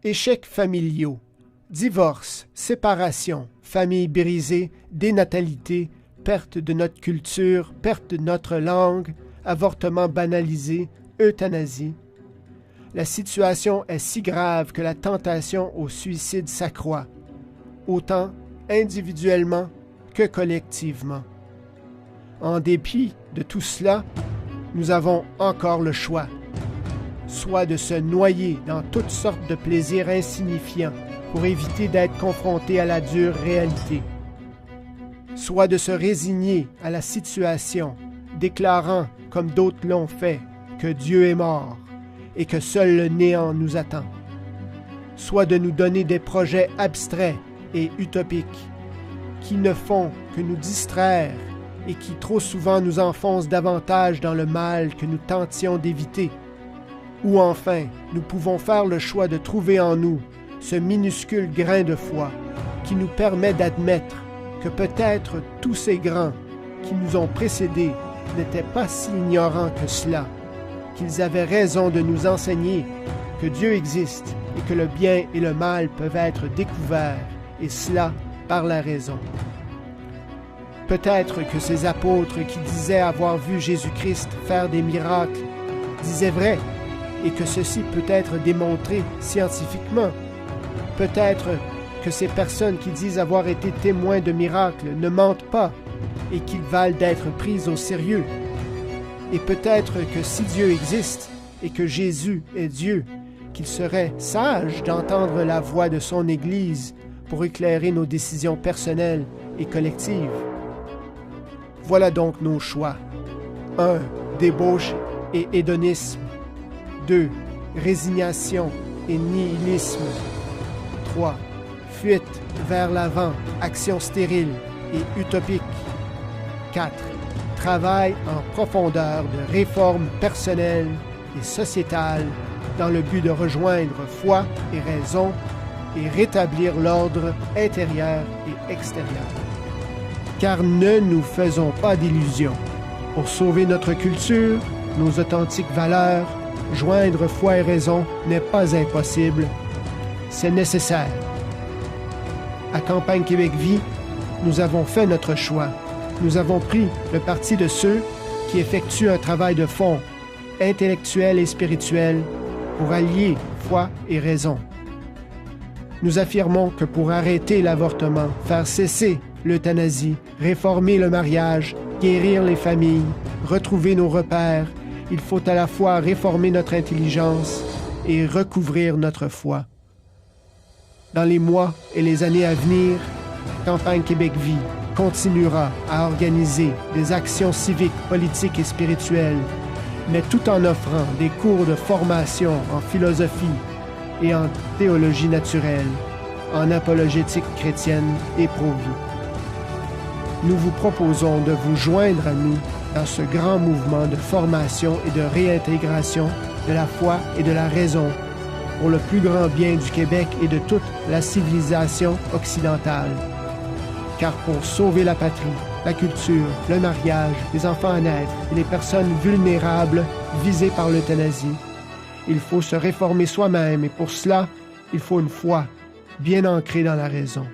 Échecs familiaux, divorce, séparation, famille brisée, dénatalité, perte de notre culture, perte de notre langue, avortement banalisé, euthanasie. La situation est si grave que la tentation au suicide s'accroît, autant individuellement que collectivement. En dépit de tout cela, nous avons encore le choix, soit de se noyer dans toutes sortes de plaisirs insignifiants pour éviter d'être confrontés à la dure réalité, soit de se résigner à la situation, déclarant, comme d'autres l'ont fait, que Dieu est mort et que seul le néant nous attend, soit de nous donner des projets abstraits et utopiques qui ne font que nous distraire et qui trop souvent nous enfoncent davantage dans le mal que nous tentions d'éviter. Ou enfin, nous pouvons faire le choix de trouver en nous ce minuscule grain de foi qui nous permet d'admettre que peut-être tous ces grands qui nous ont précédés n'étaient pas si ignorants que cela, qu'ils avaient raison de nous enseigner que Dieu existe et que le bien et le mal peuvent être découverts, et cela par la raison. Peut-être que ces apôtres qui disaient avoir vu Jésus-Christ faire des miracles disaient vrai, et que ceci peut être démontré scientifiquement. Peut-être que ces personnes qui disent avoir été témoins de miracles ne mentent pas et qu'ils valent d'être prises au sérieux. Et peut-être que si Dieu existe et que Jésus est Dieu, qu'il serait sage d'entendre la voix de son Église pour éclairer nos décisions personnelles et collectives. Voilà donc nos choix. 1. Débauche et hédonisme. 2. Résignation et nihilisme. 3. Fuite vers l'avant, action stérile et utopique. 4. Travail en profondeur de réforme personnelle et sociétale dans le but de rejoindre foi et raison et rétablir l'ordre intérieur et extérieur. Car ne nous faisons pas d'illusions. Pour sauver notre culture, nos authentiques valeurs, joindre foi et raison n'est pas impossible, c'est nécessaire. À Campagne Québec Vie, nous avons fait notre choix. Nous avons pris le parti de ceux qui effectuent un travail de fond, intellectuel et spirituel, pour allier foi et raison. Nous affirmons que pour arrêter l'avortement, faire cesser l'euthanasie, réformer le mariage, guérir les familles, retrouver nos repères, il faut à la fois réformer notre intelligence et recouvrir notre foi. Dans les mois et les années à venir, Campagne Québec Vie continuera à organiser des actions civiques, politiques et spirituelles, mais tout en offrant des cours de formation en philosophie et en théologie naturelle, en apologétique chrétienne et pro-vie. Nous vous proposons de vous joindre à nous dans ce grand mouvement de formation et de réintégration de la foi et de la raison pour le plus grand bien du Québec et de toute la civilisation occidentale. Car pour sauver la patrie, la culture, le mariage, les enfants à naître et les personnes vulnérables visées par l'euthanasie, il faut se réformer soi-même et pour cela, il faut une foi bien ancrée dans la raison.